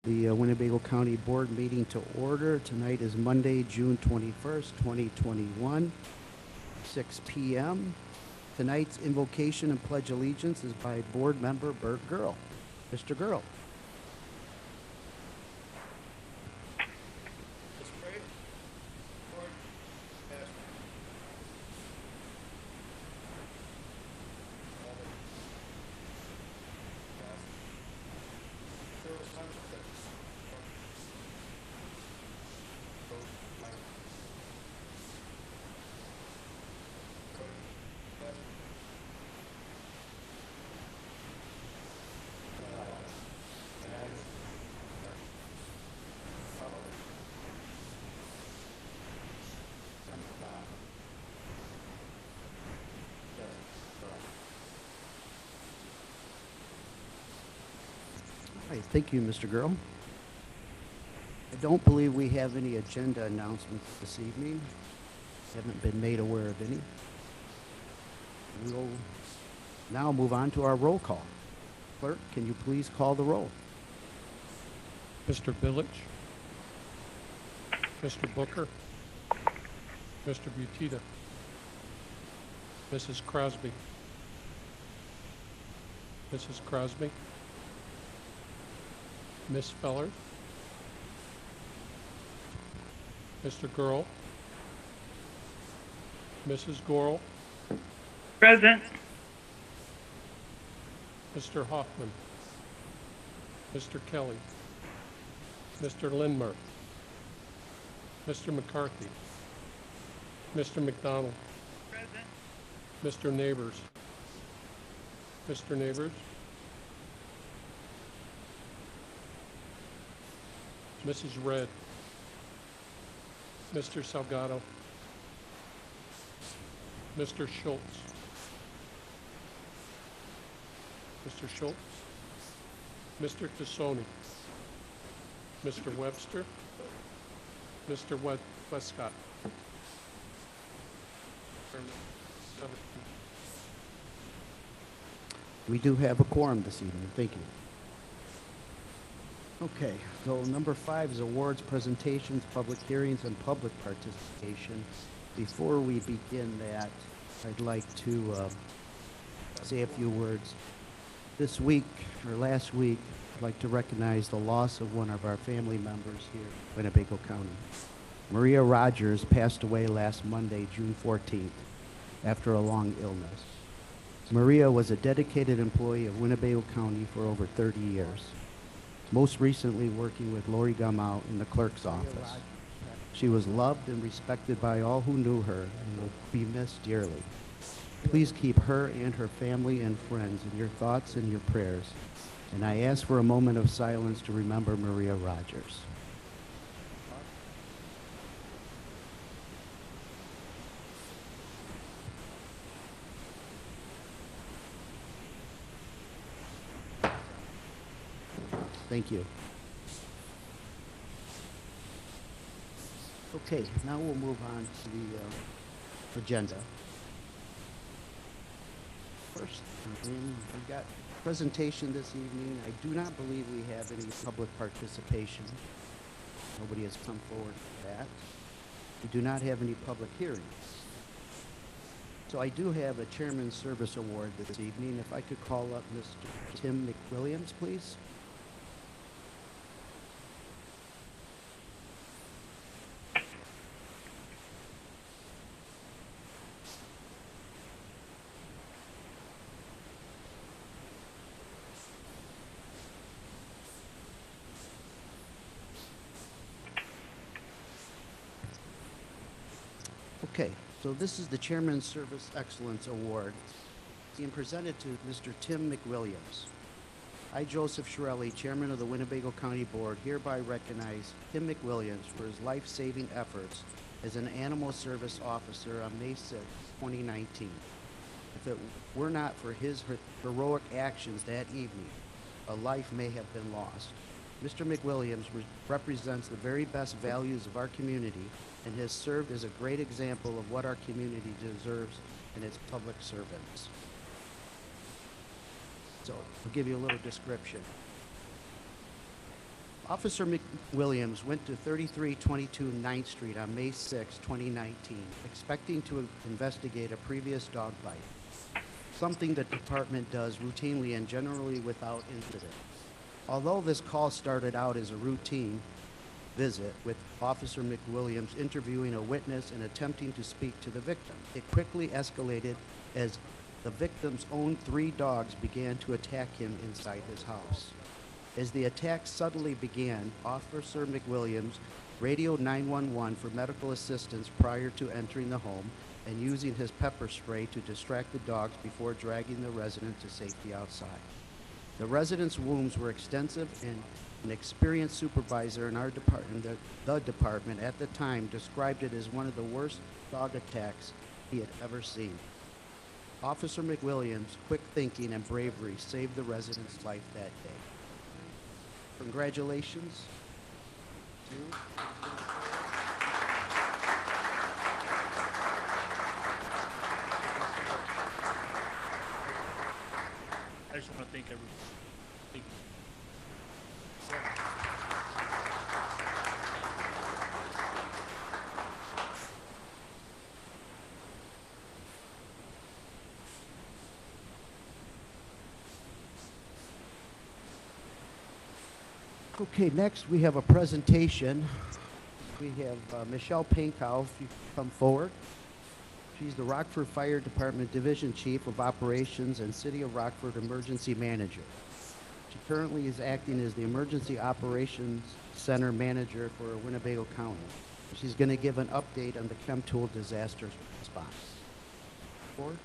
The Winnebago County Board meeting to order. Tonight is Monday, June 21st, 2021, 6 p.m. Tonight's invocation and pledge allegiance is by Board Member Bert Girl. Mr. Girl. Let's pray. Lord, ask all that there was times that All right, thank you, Mr. Girl. I don't believe we have any agenda announcements this evening. Haven't been made aware of any. We'll now move on to our roll call. Clerk, can you please call the roll? Mr. Village, Mr. Booker, Mr. Butita, Mrs. Crosby, Mrs. Crosby, Miss Feller, Mr. Girl, Mrs. Gorel, Present. Mr. Hoffman, Mr. Kelly, Mr. Lindmer, Mr. McCarthy, Mr. McDonald, Present. Mr. Neighbors, Mr. Neighbors, Mrs. Red, Mr. Salgado, Mr. Schultz, Mr. Schultz, Mr. Tassoni, Mr. Webster, Mr. Westcott. We do have a quorum this evening. Thank you. Okay, so number 5 is awards, presentations, public hearings, and public participation. Before we begin that, I'd like to say a few words. This week, or last week, I'd like to recognize the loss of one of our family members here in Winnebago County. Maria Rogers passed away last Monday, June 14th, after a long illness. Maria was a dedicated employee of Winnebago County for over 30 years, most recently working with Lori Gamow in the clerk's office. She was loved and respected by all who knew her and will be missed dearly. Please keep her and her family and friends in your thoughts and your prayers. And I ask for a moment of silence to remember Maria Rogers. Thank you. Okay, now we'll move on to the agenda. First, we've got presentation this evening. I do not believe we have any public participation. Nobody has come forward for that. We do not have any public hearings. So I do have a Chairman's Service Award this evening. If I could call up Mr. Tim McWilliams, please. Okay, so this is the Chairman's Service Excellence Award being presented to Mr. Tim McWilliams. I, Joseph Shirelli, Chairman of the Winnebago County Board, hereby recognize Tim McWilliams for his life-saving efforts as an animal service officer on May 6, 2019. If it were not for his heroic actions that evening, a life may have been lost. Mr. McWilliams represents the very best values of our community and has served as a great example of what our community deserves in its public servants. So, I'll give you a little description. Officer McWilliams went to 3322 9th Street on May 6, 2019, expecting to investigate a previous dog bite, something the department does routinely and generally without incident. Although this call started out as a routine visit with Officer McWilliams interviewing a witness and attempting to speak to the victim, it quickly escalated as the victim's own 3 dogs began to attack him inside his house. As the attack suddenly began, Officer McWilliams radioed 911 for medical assistance prior to entering the home and using his pepper spray to distract the dogs before dragging the resident to safety outside. The resident's wounds were extensive, and an experienced supervisor in our department, the department at the time, described it as one of the worst dog attacks he had ever seen. Officer McWilliams' quick thinking and bravery saved the resident's life that day. Congratulations to I just want to thank everyone. Thank you. Okay, next we have a presentation. We have Michelle Pankow, if you could come forward. She's the Rockford Fire Department Division Chief of Operations and City of Rockford Emergency Manager. She currently is acting as the Emergency Operations Center Manager for Winnebago County. She's going to give an update on the Chemtool disaster response. Forward.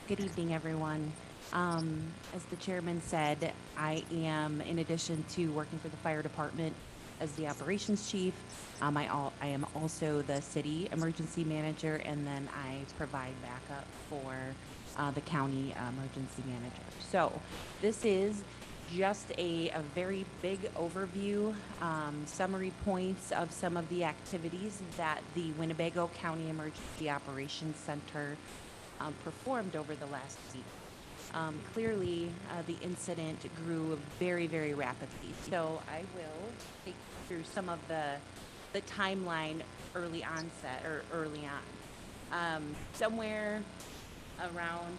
Good evening, everyone. As the chairman said, I am, in addition to working for the fire department as the operations chief, I am also the city emergency manager, and then I provide backup for the county emergency manager. So this is just a very big overview, summary points of some of the activities that the Winnebago County Emergency Operations Center performed over the last week. Clearly, the incident grew very, very rapidly. So I will take you through some of the timeline early onset or early on. Somewhere around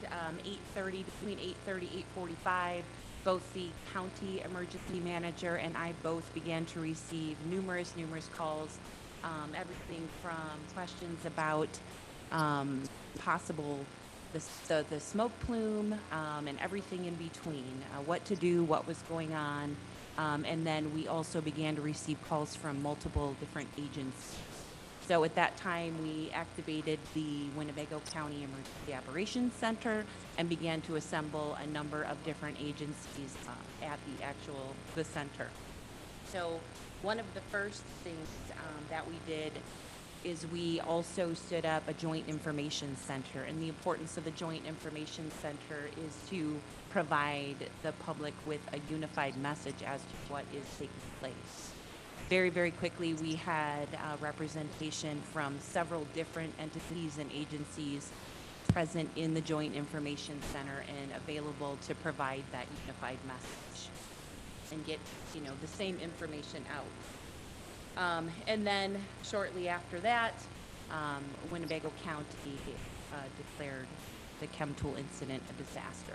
8:30, between 8:30, 8:45, both the county emergency manager and I both began to receive numerous calls, everything from questions about possible the smoke plume and everything in between, what to do, what was going on, and then we also began to receive calls from multiple different agencies. So at that time, we activated the Winnebago County Emergency Operations Center and began to assemble a number of different agencies at the center. So one of the first things that we did is we also stood up a joint information center, and the importance of the joint information center is to provide the public with a unified message as to what is taking place. Very, very quickly, we had representation from several different entities and agencies present in the joint information center and available to provide that unified message and get, the same information out. And then shortly after that, Winnebago County declared the Chemtool incident a disaster.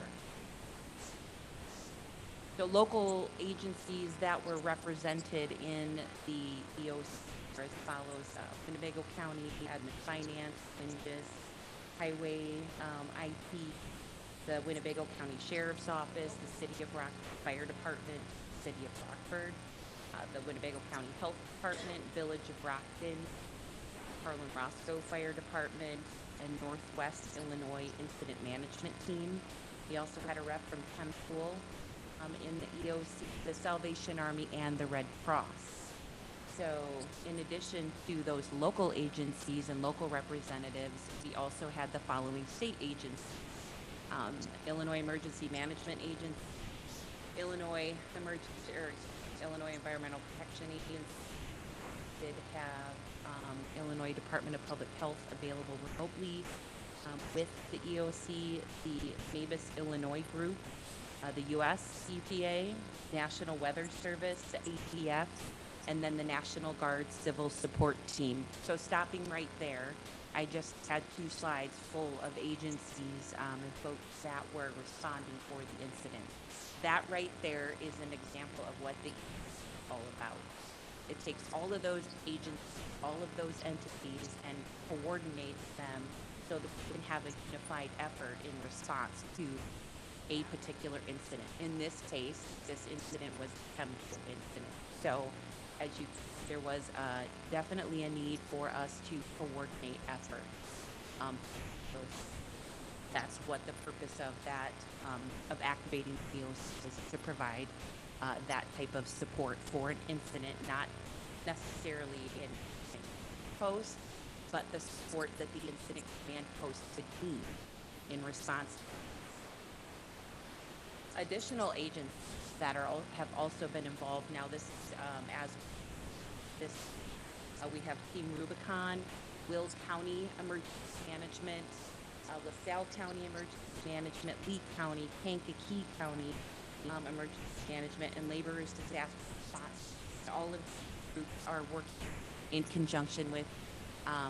So local agencies that were represented in the EOC are as follows: Winnebago County Admin Finance, Winges, Highway, IT, the Winnebago County Sheriff's Office, the City of Rockford Fire Department, City of Rockford, the Winnebago County Health Department, Village of Rockton, Harlan Roscoe Fire Department, and Northwest Illinois Incident Management Team. We also had a rep from Chemtool in the EOC, the Salvation Army, and the Red Cross. So in addition to those local agencies and local representatives, we also had the following state agencies. Illinois Emergency Management Agency, Illinois Illinois Environmental Protection Agency, did have Illinois Department of Public Health available remotely with the EOC, the Mavis Illinois Group, the U.S. EPA, National Weather Service, the ATF, and then the National Guard Civil Support Team. So stopping right there, I just had 2 slides full of agencies and folks that were responding for the incident. That right there is an example of what the is all about. It takes all of those agencies, all of those entities, and coordinates them so that we can have a unified effort in response to a particular incident. In this case, this incident was a chemical incident. So, there was definitely a need for us to coordinate efforts. So that's what the purpose of that, of activating the EOC is, to provide that type of support for an incident, not necessarily in post, but the support that the incident command post could need in response. Additional agencies that have also been involved. Now this is we have Team Rubicon, Wills County Emergency Management, LaSalle County Emergency Management, Lee County, Kankakee County Emergency Management, and Laborers Disaster Response. All of these groups are working in conjunction with,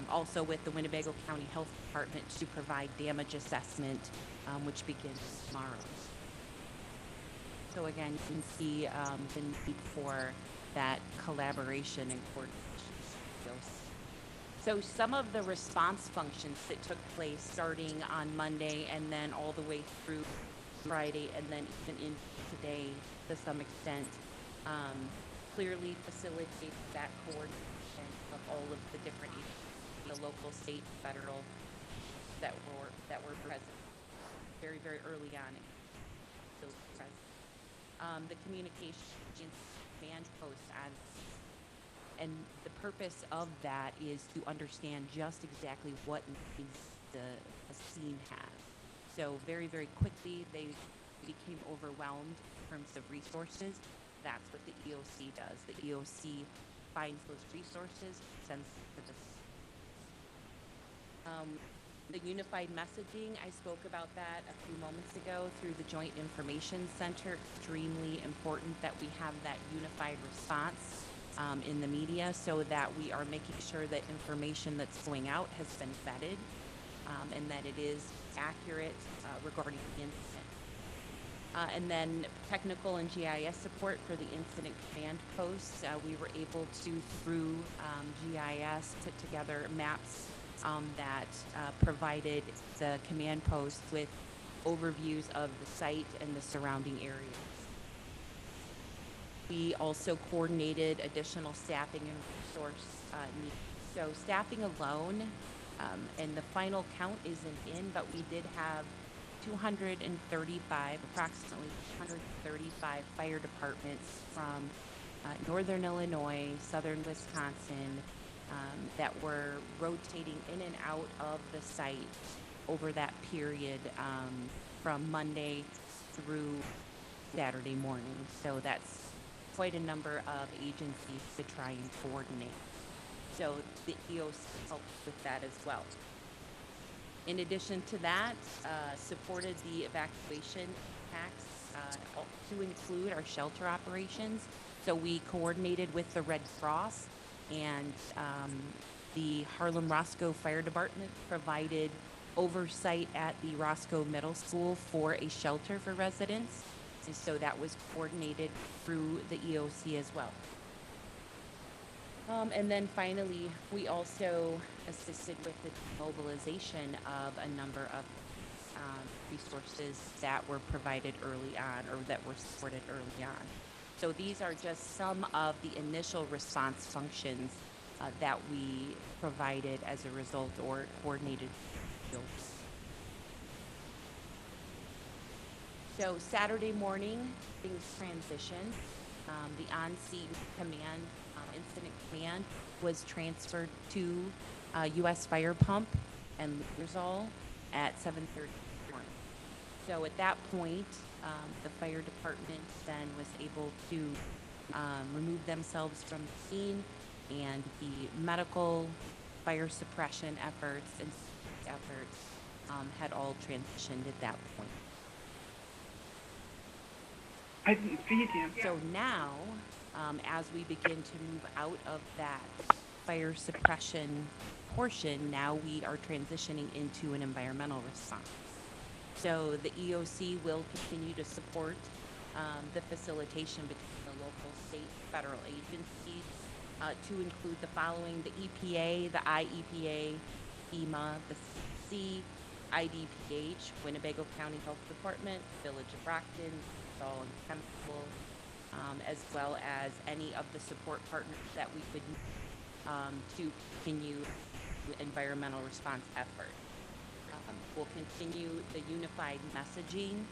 also with the Winnebago County Health Department to provide damage assessment, which begins tomorrow. So again, you can see the need for that collaboration and coordination. So some of the response functions that took place starting on Monday and then all the way through Friday and then even into today to some extent, clearly facilitate that coordination of all of the different agencies, the local, state, federal, that were present very, very early on. The communication command posts on, and the purpose of that is to understand just exactly what needs a scene has. So very, very quickly they became overwhelmed in terms of resources. That's what the EOC does. The EOC finds those resources, sends them to the the unified messaging, I spoke about that a few moments ago through the Joint Information Center. Extremely important that we have that unified response in the media so that we are making sure that information that's going out has been vetted and that it is accurate regarding the incident. And then technical and GIS support for the incident command posts. We were able to, through GIS, put together maps that provided the command post with overviews of the site and the surrounding areas. We also coordinated additional staffing and resource needs. So staffing alone, and the final count isn't in, but we did have approximately 235 fire departments from northern Illinois, southern Wisconsin, that were rotating in and out of the site over that period from Monday through Saturday morning. So that's quite a number of agencies to try and coordinate. So the EOC helped with that as well. In addition to that, supported the evacuation packs to include our shelter operations. So we coordinated with the Red Cross, and the Harlem Roscoe Fire Department provided oversight at the Roscoe Middle School for a shelter for residents. And so that was coordinated through the EOC as well. And then finally, we also assisted with the mobilization of a number of resources that were provided early on, or that were supported early on. So these are just some of the initial response functions that we provided as a result or coordinated. So Saturday morning, things transitioned. The on-scene command incident command was transferred to U.S. Fire Pump and Lubrizol at 7:30 morning. So at that point, the fire department then was able to remove themselves from the scene, and the medical, fire suppression efforts, and efforts had all transitioned at that point. I didn't feed him. So now, as we begin to move out of that fire suppression portion, now we are transitioning into an environmental response. So the EOC will continue to support the facilitation between the local, state, federal agencies to include the following: the EPA, the IEPA, FEMA, the CDC, IDPH, Winnebago County Health Department, Village of Brockton, Sol and Chemical, as well as any of the support partners that we could to continue the environmental response effort. We'll continue the unified messaging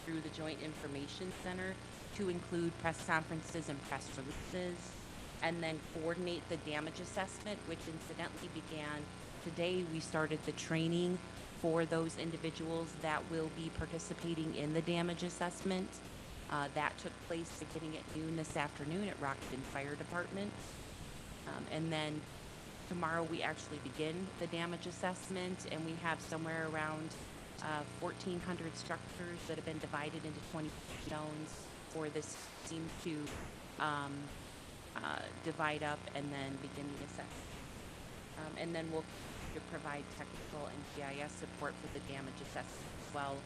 through the Joint Information Center to include press conferences and press releases, and then coordinate the damage assessment, which incidentally began today. We started the training for those individuals that will be participating in the damage assessment. That took place beginning at noon this afternoon at Rockton Fire Department. And then tomorrow we actually begin the damage assessment, and we have somewhere around 1,400 structures that have been divided into 20 zones for this team to divide up and then begin the assessment. And then we'll provide technical and GIS support for the damage assessment as well.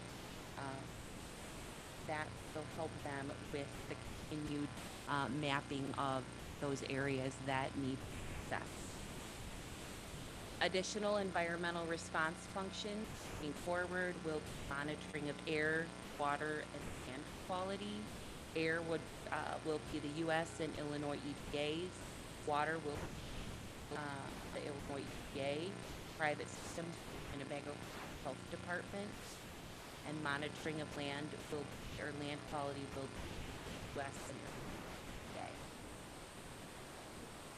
That will help them with the continued mapping of those areas that need success. Additional environmental response functions moving forward will be monitoring of air, water, and land quality. Air will be the U.S. and Illinois EPAs. Water will be the Illinois EPA. Private systems, Winnebago Health Department. And monitoring of land land quality will be U.S. and EPA.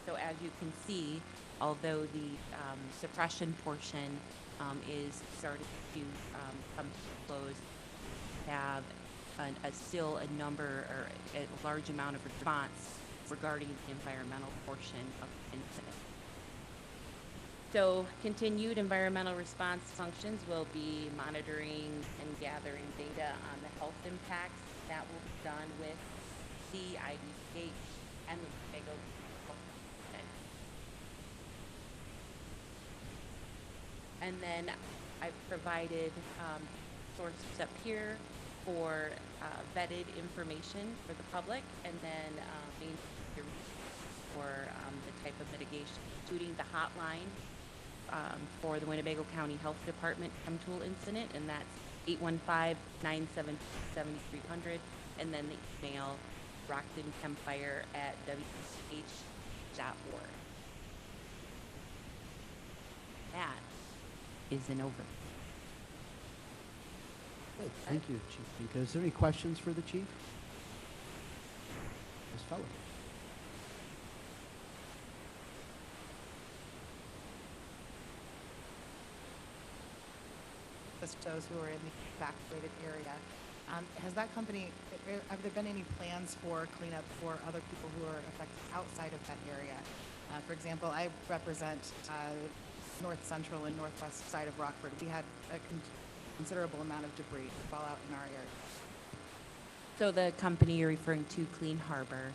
So as you can see, although the suppression portion is starting to come to a close, have still a number or a large amount of response regarding the environmental portion of the incident. So continued environmental response functions will be monitoring and gathering data on the health impacts. That will be done with the IDPH and the Winnebago Health Department. And then I've provided sources up here for vetted information for the public, and then for the type of mitigation, including the hotline for the Winnebago County Health Department ChemTool incident, and that's 815-972-7300, and then the email rocktonchemfire@wch.org. That is an overview. Good, thank you, Chief Pinka. Is there any questions for the chief? Ms. Feller? Those who are in the evacuated area. Has that company, have there been any plans for cleanup for other people who are affected outside of that area? For example, I represent north central and northwest side of Rockford. We had a considerable amount of debris fall out in our area. So the company you're referring to, Clean Harbor,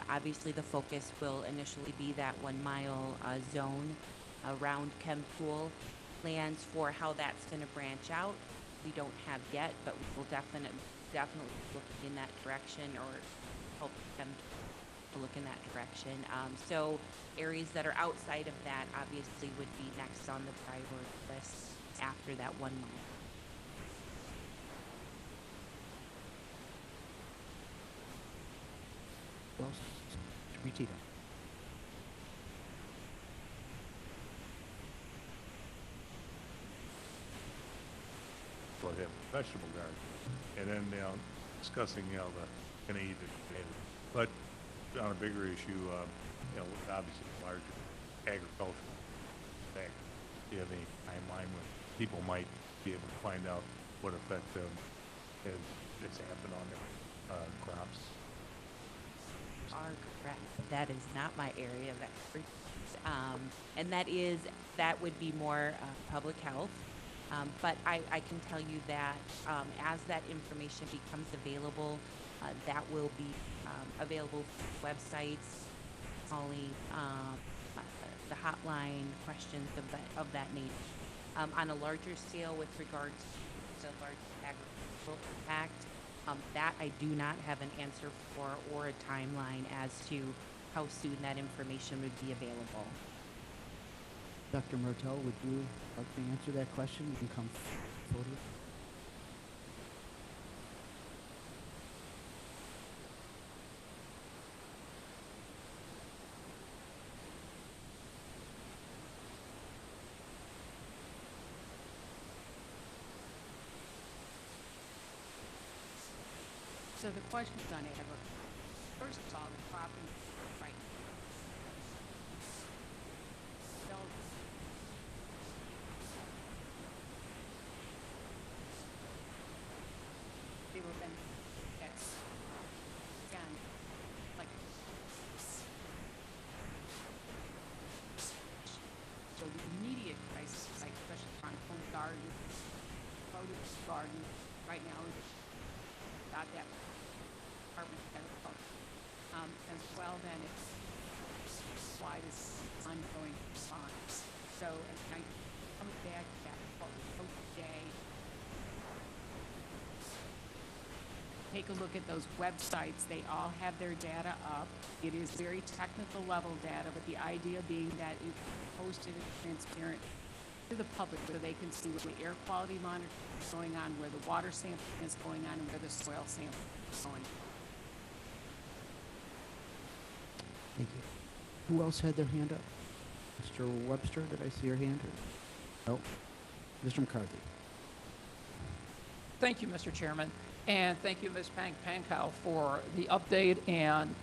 obviously the focus will initially be that 1 mile zone around ChemTool. Plans for how that's going to branch out, we don't have yet, but we will definitely look in that direction, or help them to look in that direction. So areas that are outside of that obviously would be next on the priority list after that 1 mile. Well, Tito. Well, they have a vegetable garden, and then, discussing, the, can they eat it, but on a bigger issue, obviously larger agricultural thing. Do you have any timeline when people might be able to find out what effect has happened on their crops? Are correct. That is not my area of expertise. And that would be more public health. But I can tell you that as that information becomes available, that will be available through websites, calling, the hotline, questions of that nature. On a larger scale with regards to the large agricultural impact, that I do not have an answer for or a timeline as to how soon that information would be available. Dr. Martell, would you like to answer that question? You can come forward. So the question's on agriculture. First of all, the cropping right now. They were been that's again like so the immediate crisis, like especially on home garden, produce garden, right now is not that Department of Agriculture. As well, then it's why this ongoing response. So, and I come back to that what we hope today. Take a look at those websites. They all have their data up. It is very technical level data, but the idea being that it's posted and transparent to the public so they can see where the air quality monitoring is going on, where the water sampling is going on, and where the soil sampling is going on. Thank you. Who else had their hand up? Mr. Webster, did I see your hand? No. Mr. McCarthy. Thank you, Mr. Chairman, and thank you, Ms. Pankow, for the update and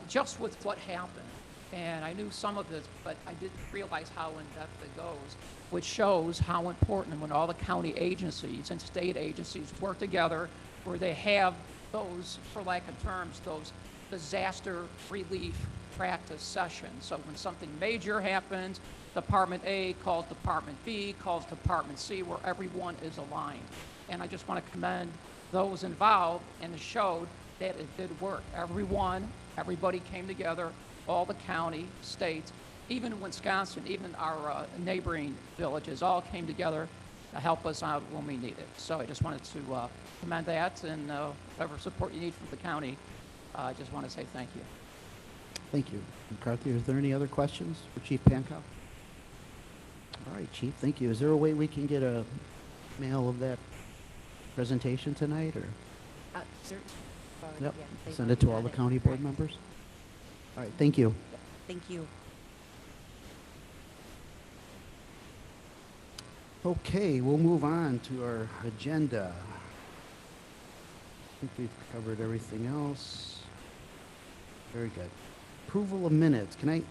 just with what happened. And I knew some of this, but I didn't realize how in-depth it goes, which shows how important when all the county agencies and state agencies work together, where they have those, for lack of terms, those disaster relief practice sessions. So when something major happens, Department A calls Department B, calls Department C, where everyone is aligned. And I just want to commend those involved, and it showed that it did work. Everybody came together, all the county, states, even Wisconsin, even our neighboring villages, all came together to help us out when we needed. So I just wanted to commend that, and whatever support you need from the county, I just want to say thank you. Thank you. McCarthy, is there any other questions for Chief Pankow? All right, Chief, thank you. Is there a way we can get a mail of that presentation tonight, or? Certainly. Yep, Yeah, they've send it to all already the got county board Right. members? All right, thank you. Thank you. Okay, we'll move on to our agenda. I think we've covered everything else. Very good. Approval of minutes. Can I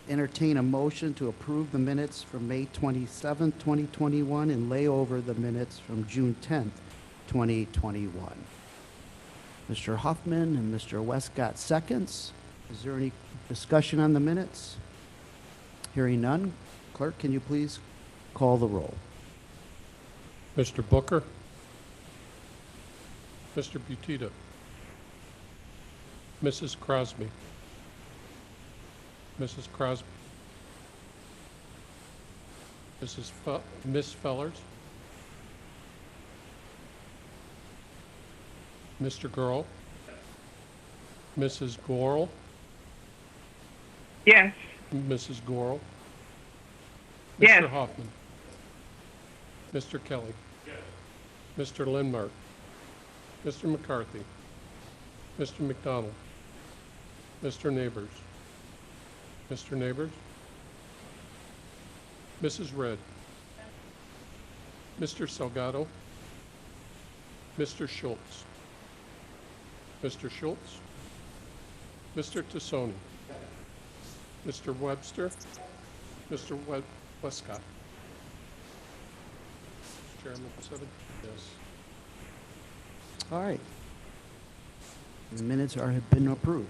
entertain a motion to approve the minutes from May 27th, 2021, and lay over the minutes from June 10th, 2021? Mr. Huffman and Mr. Westcott seconds. Is there any discussion on the minutes? Hearing none. Clerk, can you please call the roll? Mr. Booker? Mr. Butita? Mrs. Crosby? Mrs. Crosby? Miss Fellers? Mr. Gurl? Mrs. Gorel? Yes. Mrs. Gorel? Yes. Mr. Hoffman? Mr. Kelly? Mr. Lindmark? Mr. McCarthy? Mr. McDonald? Mr. Neighbors? Mr. Neighbors? Mrs. Red? Mr. Salgado? Mr. Schultz? Mr. Schultz? Mr. Tassoni. Mr. Webster. Mr. Westcott. Chairman, 7 yes. All right. The minutes have been approved.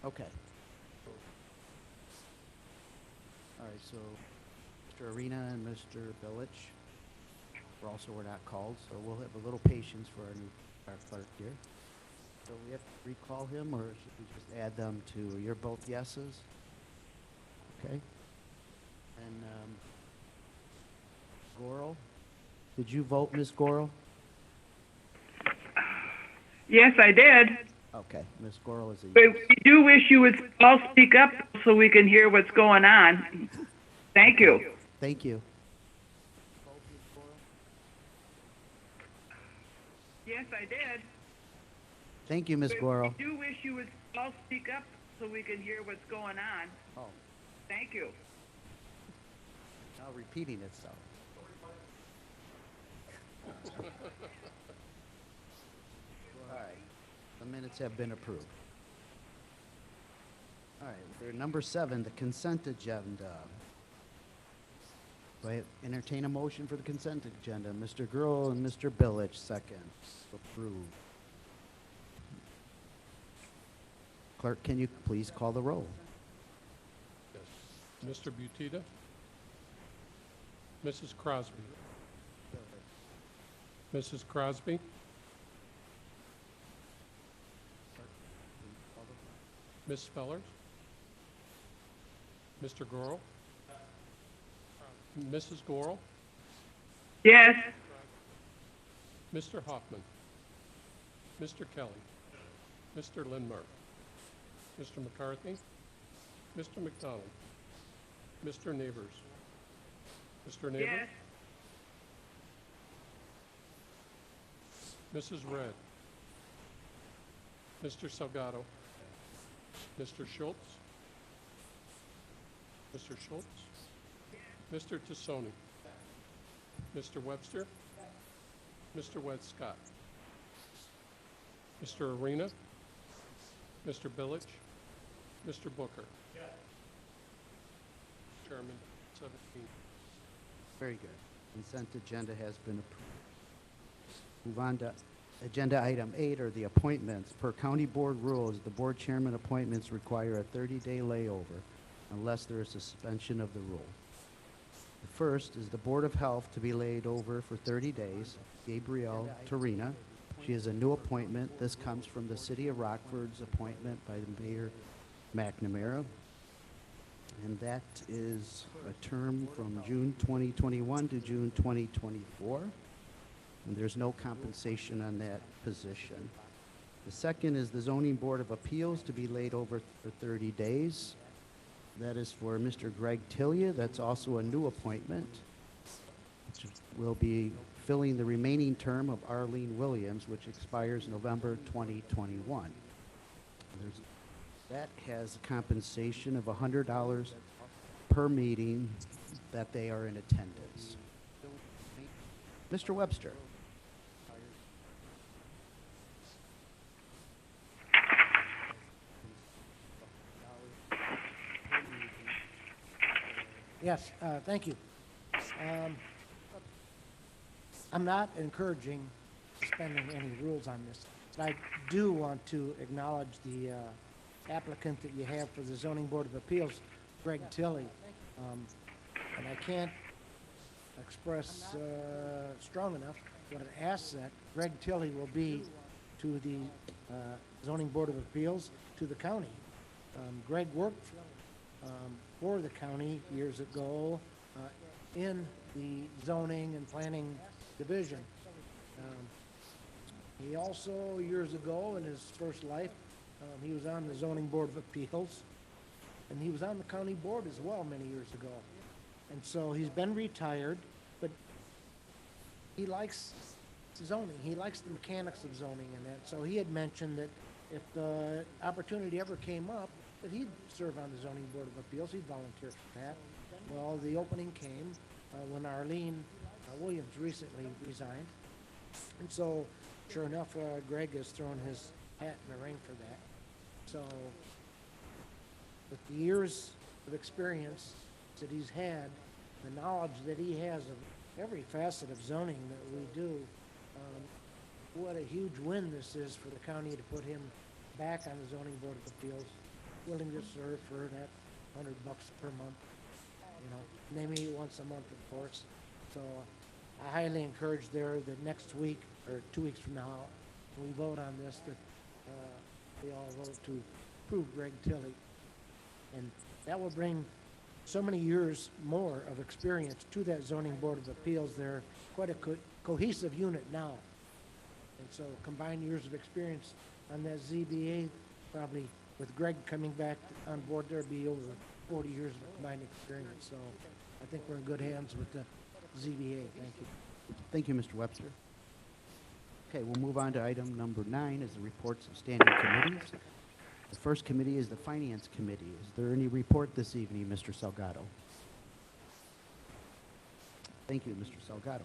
Okay. All right, so Mr. Arena and Mr. Billich were not called, so we'll have a little patience for our clerk here. So we have to recall him, or should we just add them to, you're both yeses? Okay. And, Gorel? Did you vote, Ms. Gorel? Yes, I did. Okay, Ms. Gorel is a But yes. we do wish you would all speak up so we can hear what's going on. Thank you. Thank you. Yes, I did. Thank you, Ms. But Gorel. we do wish you would all speak up so we can hear what's going on. Oh, Thank you. now repeating itself. All right, the minutes have been approved. All right, for number 7, the consent agenda. Do I entertain a motion for the consent agenda? Mr. Gurl and Mr. Billich, second. Approved. Clerk, can you please call the roll? Yes. Mr. Butita. Mrs. Crosby. Mrs. Crosby. Ms. Fellers. Mr. Gorel. Mrs. Gorel. Yes. Mr. Hoffman. Mr. Kelly. Mr. Lindmark. Mr. McCarthy. Mr. McDonald. Mr. Neighbors. Mr. Neighbors. Yes. Mrs. Red. Mr. Salgado. Mr. Schultz. Mr. Schultz. Mr. Tassoni. Mr. Webster. Mr. Westcott. Mr. Arena. Mr. Billich. Mr. Booker. Chairman, 17. Very good. Consent agenda has been approved. Move on to agenda item 8, or the appointments. Per county board rules, the board chairman appointments require a 30-day layover unless there is suspension of the rule. The first is the Board of Health to be laid over for 30 days. Gabrielle Torina. She is a new appointment. This comes from the City of Rockford's appointment by the Mayor McNamara. And that is a term from June 2021 to June 2024. And there's no compensation on that position. The second is the Zoning Board of Appeals to be laid over for 30 days. That is for Mr. Greg Tillia. That's also a new appointment, which will be filling the remaining term of Arlene Williams, which expires November 2021. That has a compensation of $100 per meeting that they are in attendance. Mr. Webster. Yes, thank you. I'm not encouraging suspending any rules on this, but I do want to acknowledge the applicant that you have for the Zoning Board of Appeals, Greg Tilley. And I can't express strong enough what an asset Greg Tilley will be to the Zoning Board of Appeals, to the county. Greg worked for the county years ago in the zoning and planning division. He also, years ago, in his first life, he was on the Zoning Board of Appeals, and he was on the county board as well many years ago. And so he's been retired, but he likes zoning, he likes the mechanics of zoning and that, so he had mentioned that if the opportunity ever came up, that he'd serve on the zoning board of appeals, he'd volunteer for that. Well, the opening came when Arlene Williams recently resigned, and so, sure enough, Greg has thrown his hat in the ring for that. So, with the years of experience that he's had, the knowledge that he has of every facet of zoning that we do, what a huge win this is for the county to put him back on the zoning board of appeals, willing to serve for that $100 per month. You know, they meet once a month, of course. So I highly encourage there that next week or 2 weeks from now, when we vote on this, that we all vote to approve Greg Tilley. And that will bring so many years more of experience to that zoning board of appeals. They're quite a cohesive unit now. And so combined years of experience on that ZBA, probably with Greg coming back on board, there'll be over 40 years of combined experience. So I think we're in good hands with the ZBA. Thank you. Thank you, Mr. Webster. Okay, we'll move on to item number 9, is the reports of standing committees. The first committee is the Finance Committee. Is there any report this evening, Mr. Salgado? Thank you, Mr. Salgado.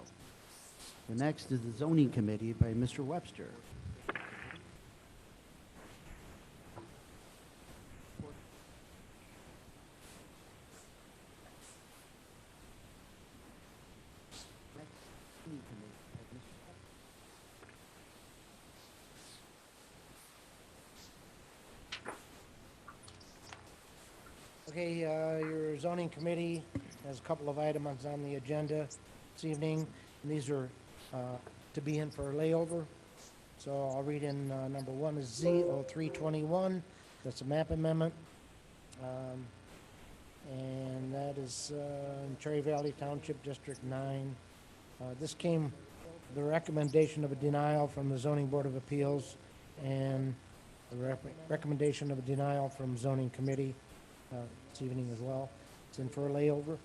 The next is the Zoning Committee by Mr. Webster. Okay, your zoning committee has a couple of items on the agenda this evening, and these are to be in for a layover. So I'll read in number 1 is Z0321. That's a map amendment. And that is in Cherry Valley Township District 9. This came the recommendation of a denial from the Zoning Board of Appeals and the recommendation of a denial from Zoning Committee this evening as well. It's in for a layover.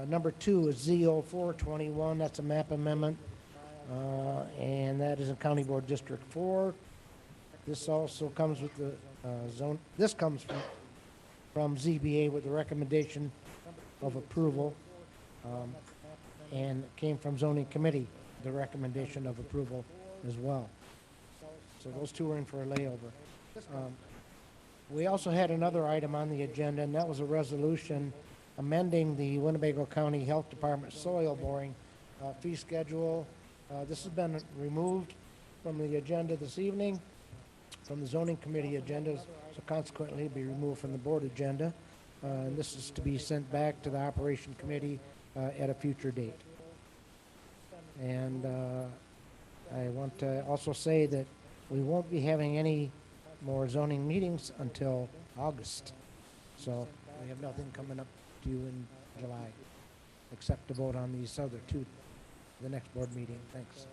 Number 2 is Z0421. That's a map amendment. And that is in County Board District 4. This also comes with the this comes from ZBA with the recommendation of approval, and came from Zoning Committee, the recommendation of approval as well. So those two are in for a layover. We also had another item on the agenda, and that was a resolution amending the Winnebago County Health Department soil boring fee schedule. This has been removed from the agenda this evening, from the Zoning Committee agenda, so consequently be removed from the board agenda. And this is to be sent back to the Operation Committee at a future date. And I want to also say that we won't be having any more zoning meetings until August. So we have nothing coming up to you in July, except to vote on these other two, the next board meeting. Thanks.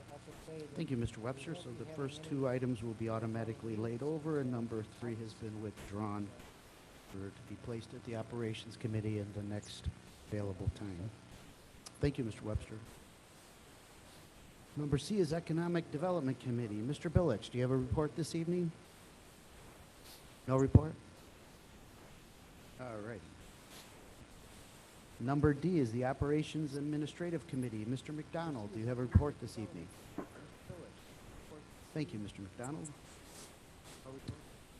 Thank you, Mr. Webster. So the first 2 items will be automatically laid over, and number 3 has been withdrawn for to be placed at the Operations Committee in the next available time. Thank you, Mr. Webster. Number C is Economic Development Committee. Mr. Billich, do you have a report this evening? No report? All right. Number D is the Operations Administrative Committee. Mr. McDonald, do you have a report this evening? Thank you, Mr. McDonald.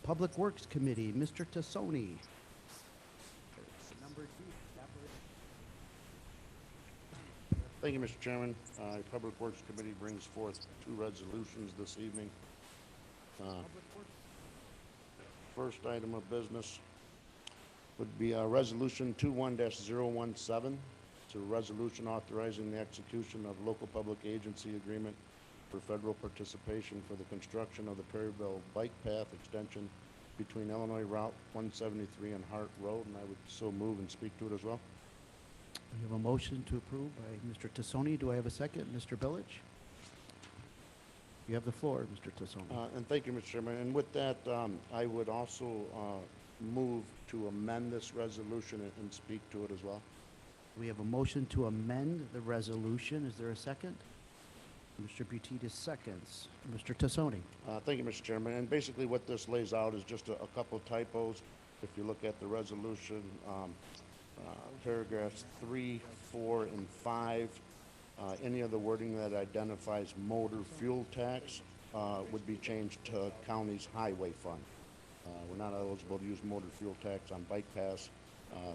Public Works Committee, Mr. Tassoni. Number D. Thank you, Mr. Chairman. Public Works Committee brings forth 2 resolutions this evening. First item of business would be Resolution 21-017. It's a resolution authorizing the execution of local public agency agreement for federal participation for the construction of the Perryville Bike Path extension between Illinois Route 173 and Hart Road, and I would so move and speak to it as well. We have a motion to approve by Mr. Tassoni. Do I have a second? Mr. Billich? You have the floor, Mr. Tassoni. And thank you, Mr. Chairman. And with that, I would also move to amend this resolution and speak to it as well. We have a motion to amend the resolution. Is there a second? Mr. Butita seconds. Mr. Tassoni? Thank you, Mr. Chairman. And basically what this lays out is just a couple typos. If you look at the resolution, paragraphs 3, 4, and 5, any of the wording that identifies motor fuel tax would be changed to county's highway fund. We're not eligible to use motor fuel tax on bike pass.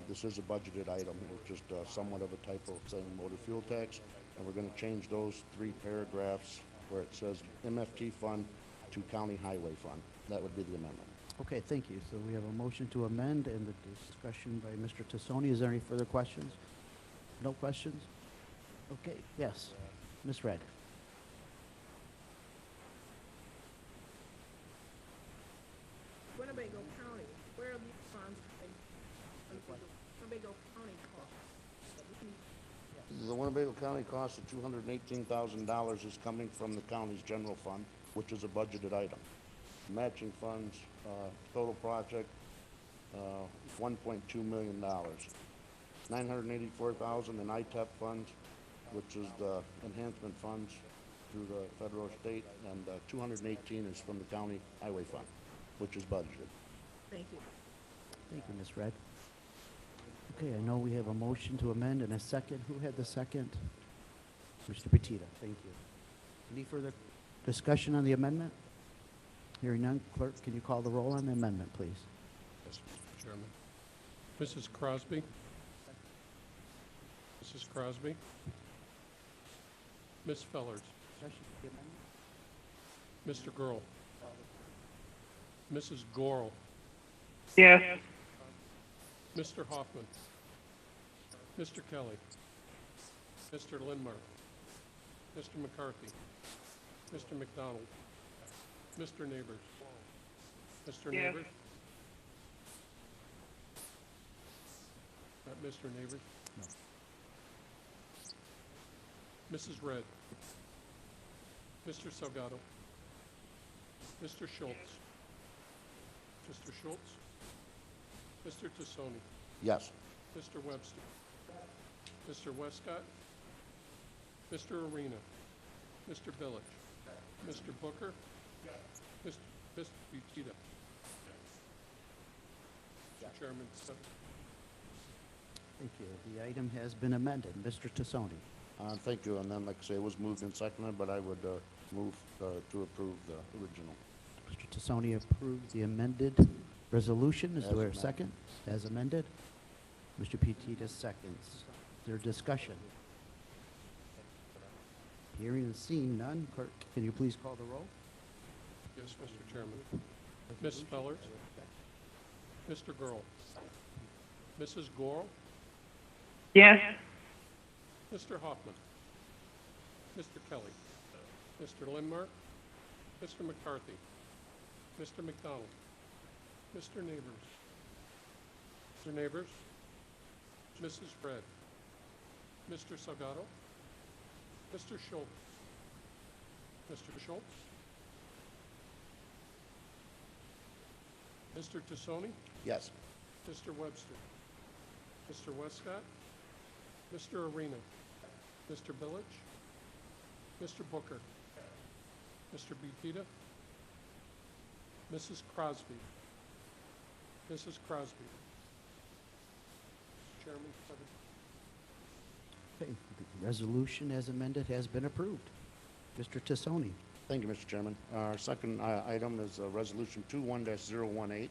This is a budgeted item. It's just somewhat of a typo saying motor fuel tax. And we're going to change those 3 paragraphs where it says MFT fund to county highway fund. That would be the amendment. Okay, thank you. So we have a motion to amend and the discussion by Mr. Tassoni. Is there any further questions? No questions? Okay, yes. Ms. Red? Winnebago County, where are these funds coming from? Winnebago County cost. The Winnebago County cost of $218,000 is coming from the county's general fund, which is a budgeted item. Matching funds, total project, $1.2 million. $984,000 in ITEP funds, which is the enhancement funds through the federal or state, and 218 is from the county highway fund, which is budgeted. Thank you. Thank you, Ms. Red. Okay, I know we have a motion to amend and a second. Who had the second? Mr. Petita, thank you. Any further discussion on the amendment? Hearing none, clerk, can you call the roll on the amendment, please? Yes, Mr. Chairman. Mrs. Crosby? Mrs. Crosby? Ms. Fellers? Mr. Gurl? Mrs. Gorel? Yes. Mr. Hoffman? Mr. Kelly? Mr. Lindmark? Mr. McCarthy? Mr. McDonald? Mr. Neighbors? Mr. Yes. Neighbors? Mr. Neighbors? No. Mrs. Red? Mr. Salgado? Mr. Schultz? Mr. Schultz? Mr. Tassoni? Yes. Mr. Webster? Mr. Westcott? Mr. Arena? Mr. Village? Mr. Booker? Mr. Butita? Mr. Chairman, Thank you. The item has been amended. Mr. Tassoni? Thank you. And then, like I say, it was moved and seconded, but I would move to approve the original. Mr. Tassoni approved the amended resolution. Is As there a amended. second? As amended? Mr. Petita seconds. Is there discussion? Hearing and seeing none, clerk, can you please call the roll? yes, Mr. Chairman. Ms. Fellers? Mr. Gurl? Mrs. Gorel? Yes. Mr. Hoffman? Mr. Kelly? Mr. Lindmark? Mr. McCarthy? Mr. McDonald? Mr. Neighbors? Mr. Neighbors? Mrs. Red? Mr. Salgado? Mr. Schultz? Mr. Schultz? Mr. Tassoni? Yes. Mr. Webster? Mr. Westcott? Mr. Arena? Mr. Village? Mr. Booker? Mr. Butita? Mrs. Crosby? Mrs. Crosby? Mr. Chairman, Okay, the resolution as amended has been approved. Mr. Tassoni? Thank you, Mr. Chairman. Our second item is Resolution 21-018.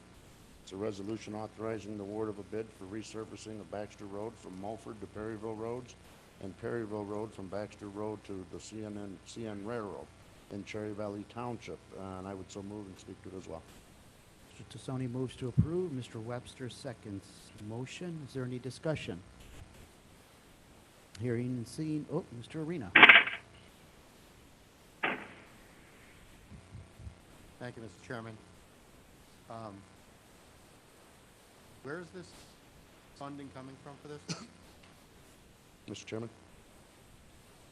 It's a resolution authorizing the award of a bid for resurfacing of Baxter Road from Mulford to Perryville Roads and Perryville Road from Baxter Road to the CN Railroad in Cherry Valley Township. And I would so move and speak to it as well. Mr. Tassoni moves to approve. Mr. Webster seconds the motion. Is there any discussion? Hearing and seeing, oh, Mr. Arena. Thank you, Mr. Chairman. Where is this funding coming from for this? Mr. Chairman?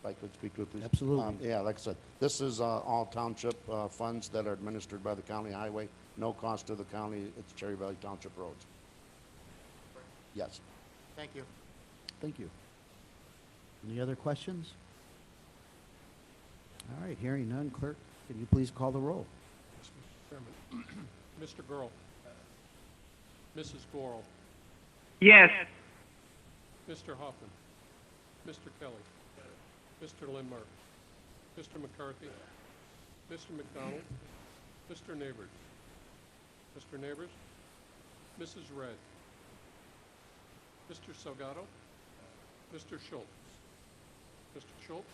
If I could speak to it, please. Absolutely. Yeah, like I said, this is all township funds that are administered by the county highway. No cost to the county. It's Cherry Valley Township roads. Yes. Thank you. Thank you. Any other questions? All right, hearing none, clerk, can you please call the roll? Yes, Mr. Chairman. Mr. Gurl. Mrs. Gorel. Yes. Mr. Hoffman. Mr. Kelly. Mr. Lindmark. Mr. McCarthy. Mr. McDonald. Mr. Neighbors. Mr. Neighbors. Mrs. Red. Mr. Salgado. Mr. Schultz. Mr. Schultz.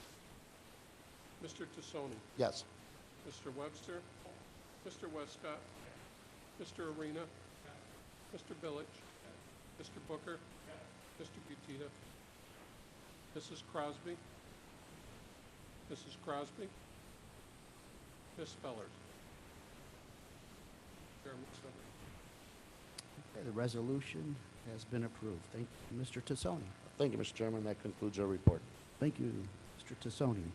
Mr. Tassoni. Yes. Mr. Webster. Mr. Westcott. Mr. Arena. Mr. Billich. Mr. Booker. Mr. Gutita. Mrs. Crosby. Mrs. Crosby. Ms. Fellers. Chairman Summers. Okay, the resolution has been approved. Thank you, Mr. Tassoni. Thank you, Mr. Chairman. That concludes our report. Thank you, Mr. Tassoni.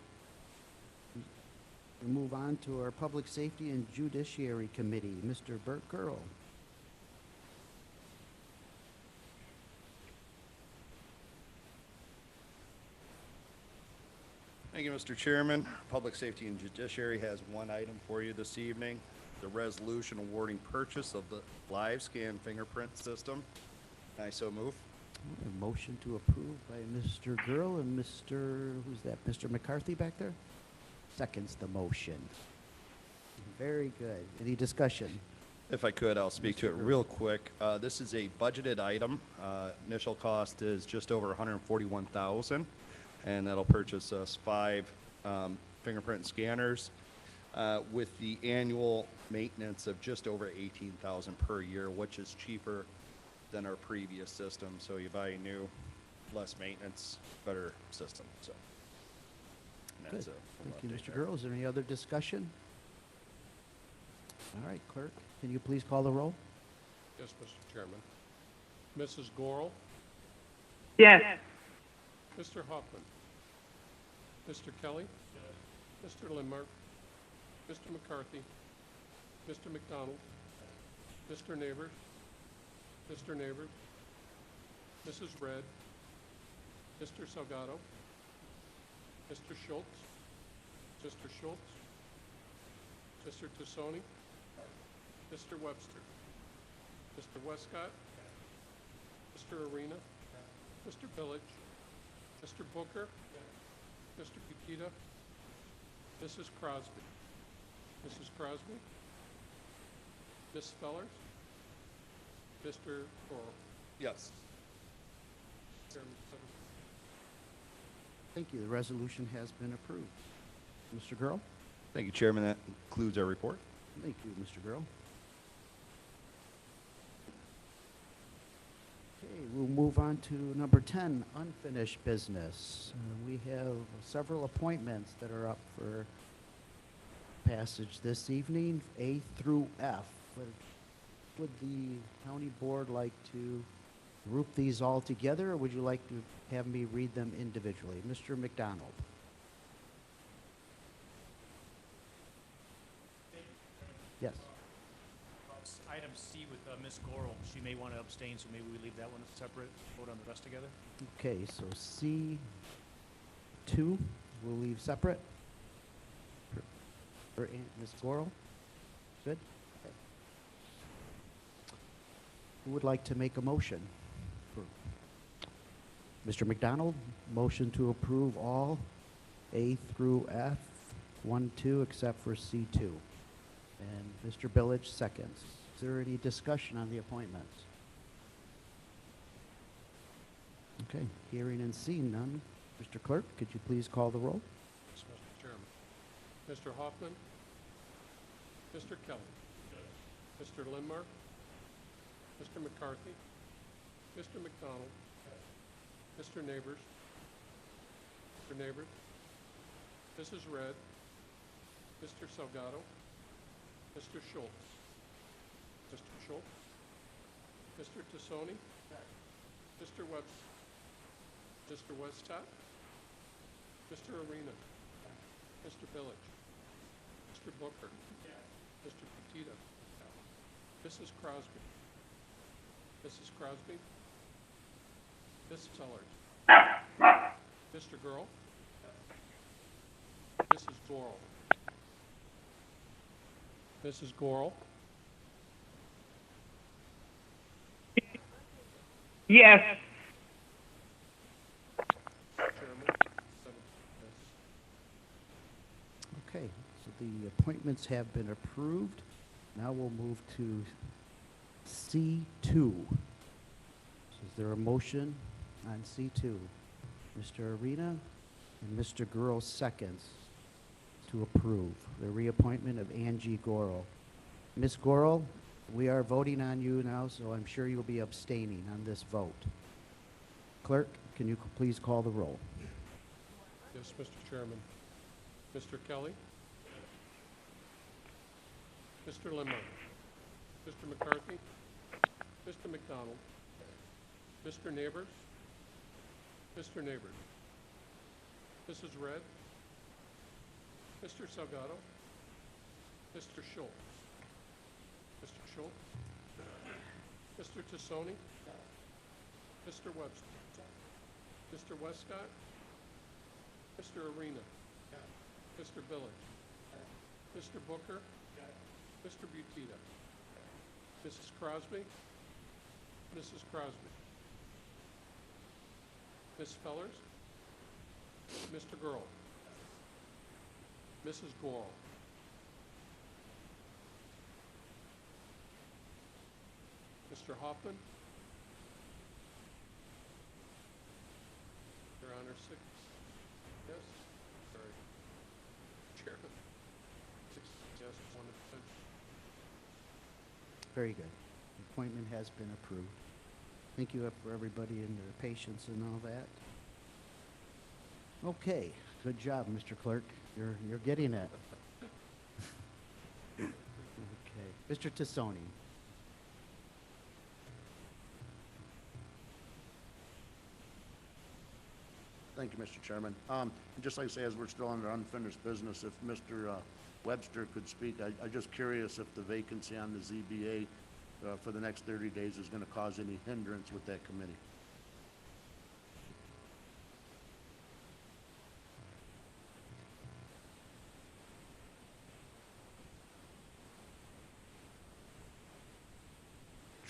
We move on to our Public Safety and Judiciary Committee. Mr. Bert Gurl. Thank you, Mr. Chairman. Public Safety and Judiciary has one item for you this evening, the resolution awarding purchase of the live scan fingerprint system. I so move. A motion to approve by Mr. Gurl and Mr., who's that, Mr. McCarthy back there? Seconds the motion. Very good. Any discussion? If I could, I'll speak to it real quick. This is a budgeted item. Initial cost is just over $141,000, and that'll purchase us 5 fingerprint scanners with the annual maintenance of just over $18,000 per year, which is cheaper than our previous system. So you buy a new, less maintenance, better system. So and Good. that's a Thank you, update Mr. there. Gurl. Is there any other discussion? All right, clerk, can you please call the roll? Yes, Mr. Chairman. Mrs. Gorel. Yes. Mr. Hoffman. Mr. Kelly. Mr. Lindmark. Mr. McCarthy. Mr. McDonald. Mr. Neighbors. Mr. Neighbors. Mrs. Red. Mr. Salgado. Mr. Schultz. Mr. Schultz. Mr. Tassoni. Mr. Webster. Mr. Westcott. Mr. Arena. Mr. Billich. Mr. Booker. Mr. Gutita. Mrs. Crosby. Mrs. Crosby. Ms. Fellers. Mr. Gorel. Yes. Chairman Summers. Thank you. The resolution has been approved. Mr. Gurl? Thank you, Chairman. That concludes our report. Thank you, Mr. Gurl. Okay, we'll move on to number 10, unfinished business. We have several appointments that are up for passage this evening, A through F. Would the county board like to group these all together, or would you like to have me read them individually? Mr. McDonald? Yes. Item C with Ms. Gorel, she may want to abstain, so maybe we leave that one separate, vote on the rest together. Okay, so C2, we'll leave separate. For Ms. Gorel? Good? Okay. Who would like to make a motion? For Mr. McDonald, motion to approve all A through F, 1, 2, except for C2. And Mr. Billich, seconds. Is there any discussion on the appointments? Okay, hearing and seeing none. Mr. Clerk, could you please call the roll? Yes, Mr. Chairman. Mr. Hoffman. Mr. Kelly. Mr. Lindmark. Mr. McCarthy. Mr. McDonald. Mr. Neighbors. Mr. Neighbors. Mrs. Red. Mr. Salgado. Mr. Schultz. Mr. Schultz. Mr. Tassoni. Mr. Webster. Mr. Westcott. Mr. Arena. Mr. Billich. Mr. Booker. Mr. Petita. Mrs. Crosby. Mrs. Crosby. Ms. Fellers. Mr. Gurl. Ms. Mrs. Gorel. Mrs. Gorel. Yes. Chairman. 7 yes. Okay, so the appointments have been approved. Now we'll move to C2. Is there a motion on C2? Mr. Arena and Mr. Gurl seconds to approve the reappointment of Angie Gorel. Ms. Gorel, we are voting on you now, so I'm sure you'll be abstaining on this vote. Clerk, can you please call the roll? Yes, Mr. Chairman. Mr. Kelly. Mr. Lemon. Mr. McCarthy. Mr. McDonald. Mr. Neighbors. Mr. Neighbors. Mrs. Red. Mr. Salgado. Mr. Schultz. Mr. Schultz. Mr. Tassoni. Mr. Webster. Mr. Westcott. Mr. Arena. Mr. Village. Mr. Booker. Mr. Butita. Mrs. Crosby. Mrs. Crosby. Ms. Fellers. Mr. Gurl. Mrs. Gorel. Mr. Hoffman. Your Honor, 6 yes. Sorry. Chairman. 6 yes, 1 abstention. Very good. The appointment has been approved. Thank you for everybody and their patience and all that. Okay, good job, Mr. Clerk. You're getting it. Okay, Mr. Tassoni. Thank you, Mr. Chairman. Just like I say, as we're still under unfinished business, if Mr. Webster could speak, I'm just curious if the vacancy on the ZBA for the next 30 days is going to cause any hindrance with that committee.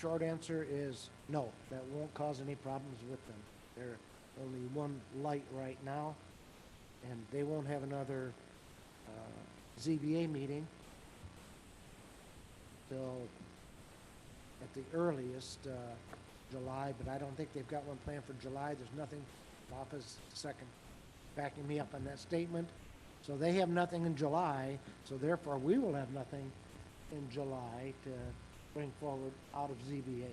Short answer is no, that won't cause any problems with them. They're only one light right now, and they won't have another ZBA meeting till at the earliest July, but I don't think they've got one planned for July. There's nothing. Papa's second backing me up on that statement. So they have nothing in July, so therefore we will have nothing in July to bring forward out of ZBA.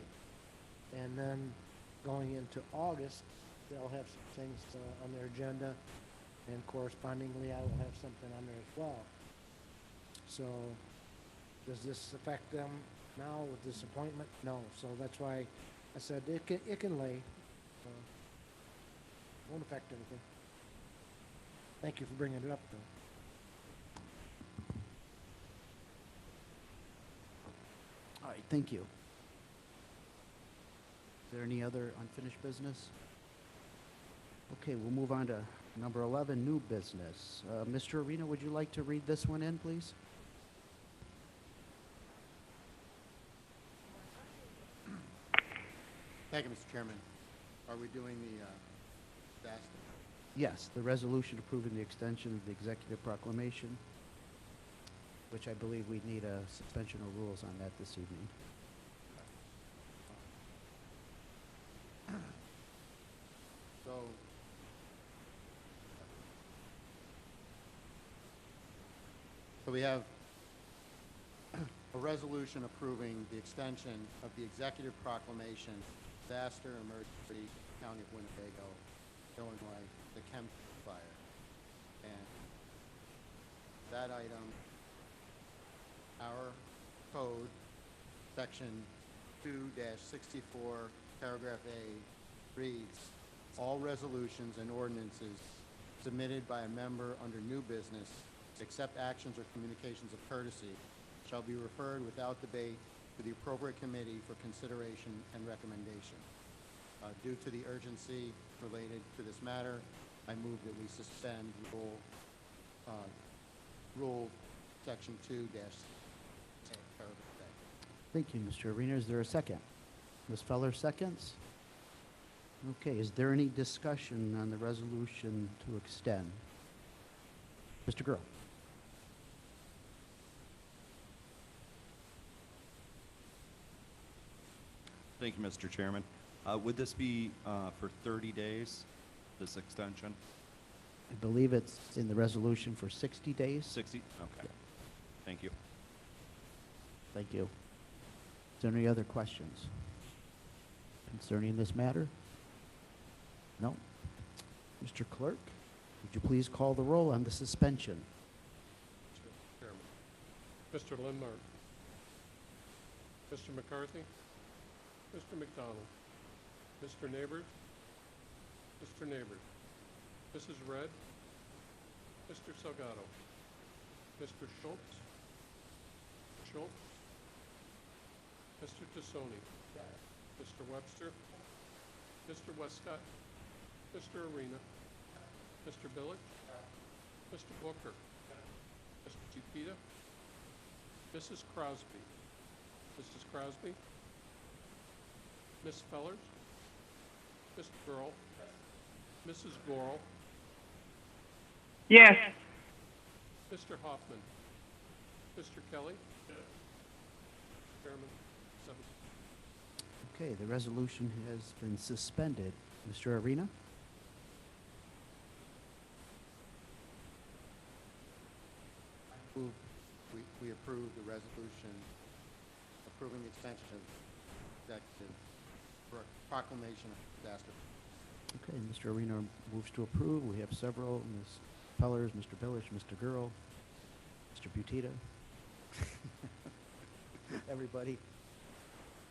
And then going into August, they'll have some things on their agenda, and correspondingly, I will have something on there as well. So, does this affect them now with this appointment? No, so that's why I said it can lay. Won't affect anything. Thank you for bringing it up, though. All right, thank you. Is there any other unfinished business? Okay, we'll move on to number 11, new business. Mr. Arena, would you like to read this one in, please? Thank you, Mr. Chairman. Are we doing the DAS? Yes, the resolution approving the extension of the executive proclamation, which I believe we need a suspension of rules on that this evening. So we have a resolution approving the extension of the executive proclamation, disaster emergency, County of Winnebago, Illinois, the Kemp fire. And that item, our code, section 2-64, paragraph A, reads, all resolutions and ordinances submitted by a member under new business, except actions or communications of courtesy, shall be referred without debate to the appropriate committee for consideration and recommendation. Due to the urgency related to this matter, I move that we suspend Rule Rule Section 2 dash paragraph A. Thank you, Mr. Arena. Is there a second? Ms. Feller seconds. Okay, is there any discussion on the resolution to extend? Mr. Gurl. Thank you, Mr. Chairman. Would this be for 30 days, this extension? I believe it's in the resolution for 60 days. 60? Okay. Thank you. Thank you. Is there any other questions concerning this matter? No? Mr. Clerk, would you please call the roll on the suspension? Mr. Chairman. Mr. Lindmark. Mr. McCarthy. Mr. McDonald. Mr. Neighbors. Mr. Neighbors. Mrs. Red. Mr. Salgado. Mr. Schultz. Schultz. Mr. Tassoni. Mr. Webster. Mr. Westcott. Mr. Arena. Mr. Billich. Mr. Booker. Mr. Chipita. Mrs. Crosby. Mrs. Crosby. Ms. Fellers. Mr. Gurl. Mrs. Gorel. Yes. Mr. Hoffman. Mr. Kelly. Chairman, 7. Okay, the resolution has been suspended. Mr. Arena? Move, we approve the resolution approving the extension of executive proclamation of disaster. Okay, Mr. Arena moves to approve. We have several, Ms. Fellers, Mr. Billich, Mr. Gurl, Mr. Butita. Everybody?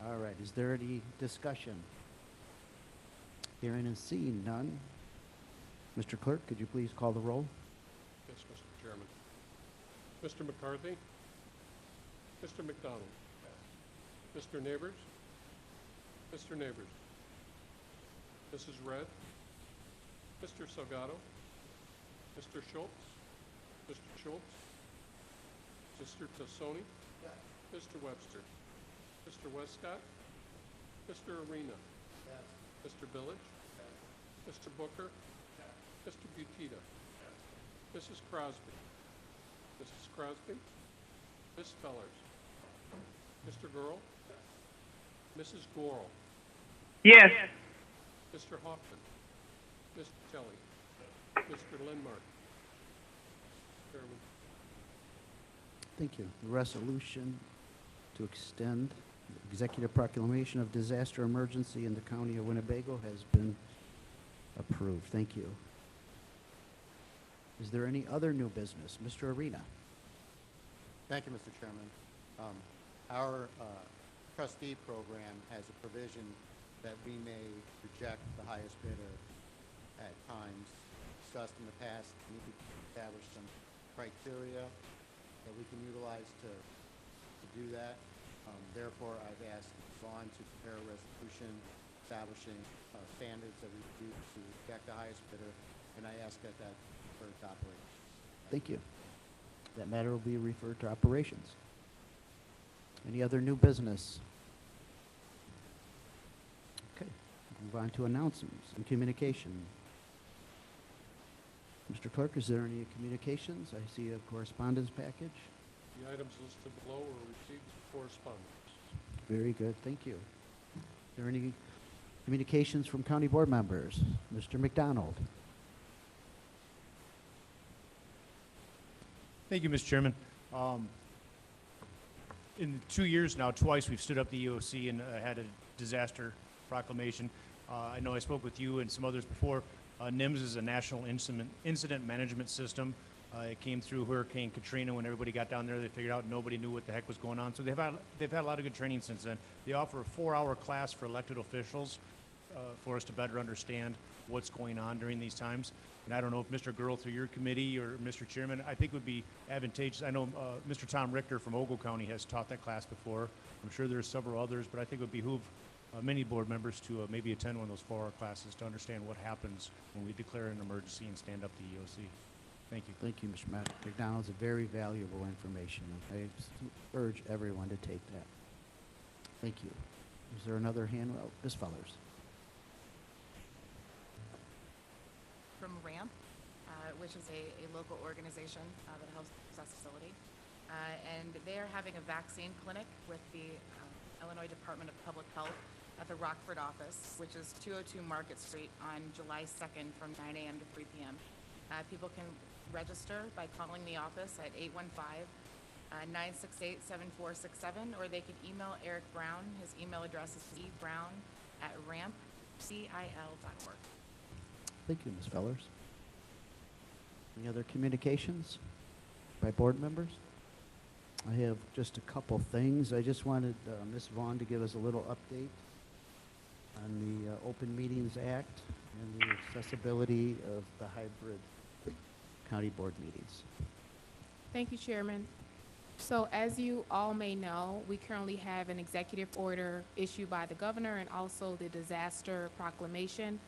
All right, is there any discussion? Hearing and seeing none. Mr. Clerk, could you please call the roll? Yes, Mr. Chairman. Mr. McCarthy. Mr. McDonald. Mr. Neighbors. Mr. Neighbors. Mrs. Red. Mr. Salgado. Mr. Schultz. Mr. Schultz. Mr. Tassoni. Mr. Webster. Mr. Westcott. Mr. Arena. Mr. Billich. Mr. Booker. Mr. Butita. Mrs. Crosby. Mrs. Crosby. Ms. Fellers. Mr. Gurl. Mrs. Gorel. Yes. Mr. Hoffman. Mr. Kelly. Mr. Lindmark. Chairman. Thank you. The resolution to extend the executive proclamation of disaster emergency in the county of Winnebago has been approved. Thank you. Is there any other new business? Mr. Arena? Thank you, Mr. Chairman. Our trustee program has a provision that we may reject the highest bidder at times. Discussed in the past, we need to establish some criteria that we can utilize to do that. Therefore, I've asked Vaughn to prepare a resolution establishing standards that we do to reject the highest bidder, and I ask that that be referred to operations. Thank you. That matter will be referred to operations. Any other new business? Okay, move on to announcements and communication. Mr. Clerk, is there any communications? I see a correspondence package. The items listed below were received as correspondence. Very good, thank you. Are there any communications from county board members? Mr. McDonald? Thank you, Mr. Chairman. In 2 years now, twice we've stood up the EOC and had a disaster proclamation. I know I spoke with you and some others before. NIMS is a national incident management system. It came through Hurricane Katrina. When everybody got down there, they figured out nobody knew what the heck was going on. So they've had a lot of good training since then. They offer a 4-hour class for elected officials for us to better understand what's going on during these times. And I don't know if Mr. Gurl, through your committee, or Mr. Chairman, I think it would be advantageous. I know Mr. Tom Richter from Ogle County has taught that class before. I'm sure there's several others, but I think it would behoove many board members to maybe attend one of those 4-hour classes to understand what happens when we declare an emergency and stand up the EOC. Thank you. Thank you, Mr. McDonald. It's very valuable information. I urge everyone to take that. Thank you. Is there another hand? Oh, Ms. Fellers. From RAMP, which is a local organization that helps this facility. And they are having a vaccine clinic with the Illinois Department of Public Health at the Rockford office, which is 202 Market Street on July 2nd from 9 a.m. to 3 p.m. People can register by calling the office at 815-968-7467, or they can email Eric Brown. His email address is ebrown@rampcil.org. Thank you, Ms. Fellers. Any other communications by board members? I have just a couple things. I just wanted Ms. Vaughn to give us a little update on the Open Meetings Act and the accessibility of the hybrid county board meetings. Thank you, Chairman. So as you all may know, we currently have an executive order issued by the governor and also the disaster proclamation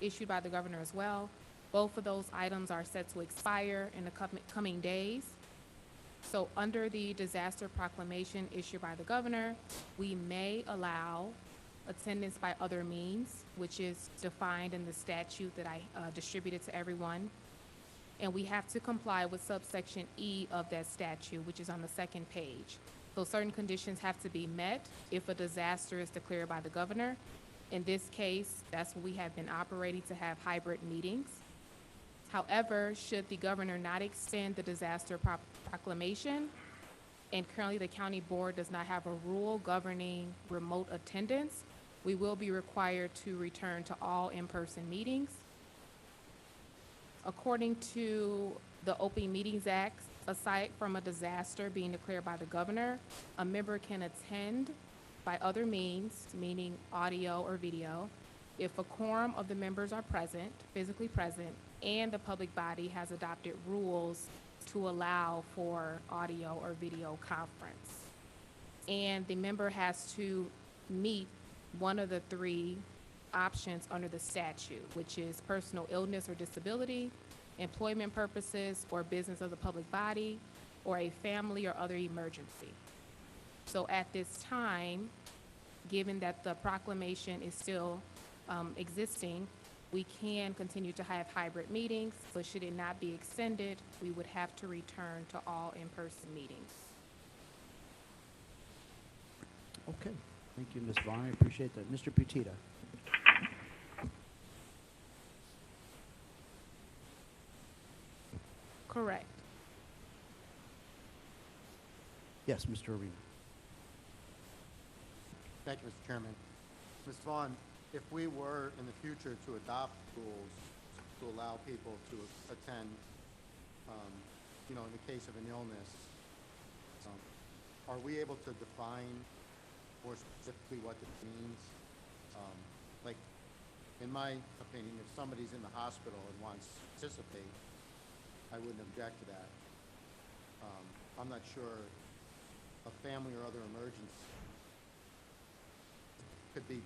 issued by the governor as well. Both of those items are set to expire in the coming days. So under the disaster proclamation issued by the governor, we may allow attendance by other means, which is defined in the statute that I distributed to everyone. And we have to comply with subsection E of that statute, which is on the second page. So certain conditions have to be met if a disaster is declared by the governor. In this case, that's what we have been operating to have hybrid meetings. However, should the governor not extend the disaster proclamation, and currently the county board does not have a rule governing remote attendance, we will be required to return to all in-person meetings. According to the Open Meetings Act, aside from a disaster being declared by the governor, a member can attend by other means, meaning audio or video, if a quorum of the members are present, physically present, and the public body has adopted rules to allow for audio or video conference. And the member has to meet one of the three options under the statute, which is personal illness or disability, employment purposes, or business of the public body, or a family or other emergency. So at this time, given that the proclamation is still existing, we can continue to have hybrid meetings, but should it not be extended, we would have to return to all in-person meetings. Okay. Thank you, Ms. Vaughn. I appreciate that. Mr. Putita. Correct. Yes, Mr. Arena. Thank you, Mr. Chairman. Ms. Vaughn, if we were in the future to adopt rules to allow people to attend, in the case of an illness, are we able to define more specifically what this means? Like, in my opinion, if somebody's in the hospital and wants to participate, I wouldn't object to that. I'm not sure a family or other emergency could be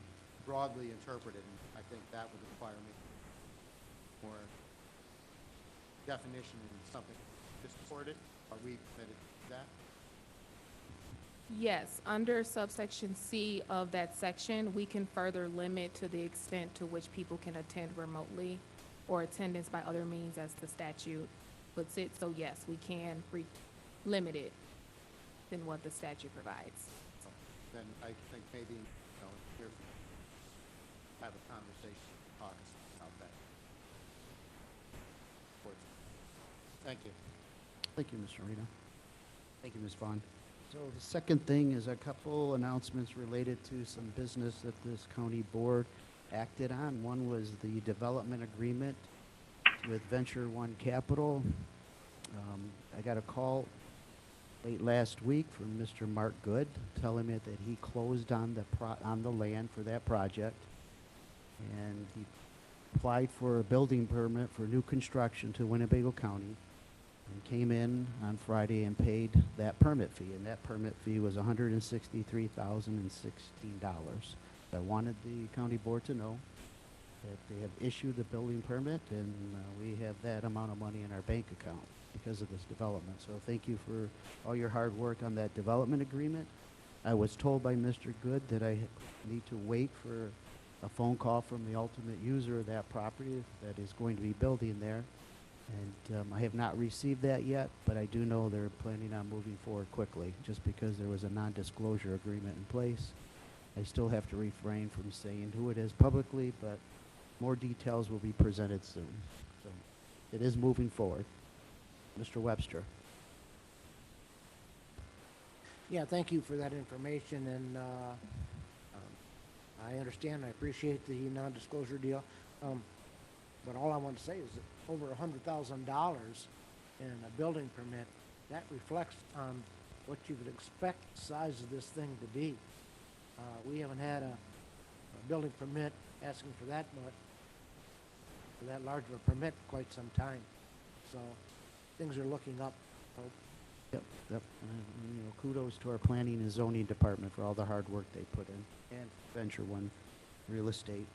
broadly interpreted, and I think that would require me more definition in something to support it. Are we committed to that? Yes, under subsection C of that section, we can further limit to the extent to which people can attend remotely or attendance by other means as the statute puts it. So yes, we can limit it than what the statute provides. Then I think maybe, here, have a conversation, talk about that. Thank you. Thank you, Mr. Arena. Thank you, Ms. Vaughn. So the second thing is a couple announcements related to some business that this county board acted on. One was the development agreement with Venture One Capital. I got a call late last week from Mr. Mark Good telling me that he closed on the land for that project, and he applied for a building permit for new construction to Winnebago County, and came in on Friday and paid that permit fee, and that permit fee was $163,016. I wanted the county board to know that they have issued the building permit, and we have that amount of money in our bank account because of this development. So thank you for all your hard work on that development agreement. I was told by Mr. Good that I need to wait for a phone call from the ultimate user of that property that is going to be building there. And I have not received that yet, but I do know they're planning on moving forward quickly, just because there was a non-disclosure agreement in place. I still have to refrain from saying who it is publicly, but more details will be presented soon. So it is moving forward. Mr. Webster. Yeah, thank you for that information, and I understand, I appreciate the non-disclosure deal. But all I want to say is that over $100,000 in a building permit, that reflects on what you would expect the size of this thing to be. We haven't had a building permit asking for that much, for that large of a permit for quite some time. So things are looking up. Hope. Yep. You know, kudos to our planning and zoning department for all the hard work they put in, and Venture One Real Estate.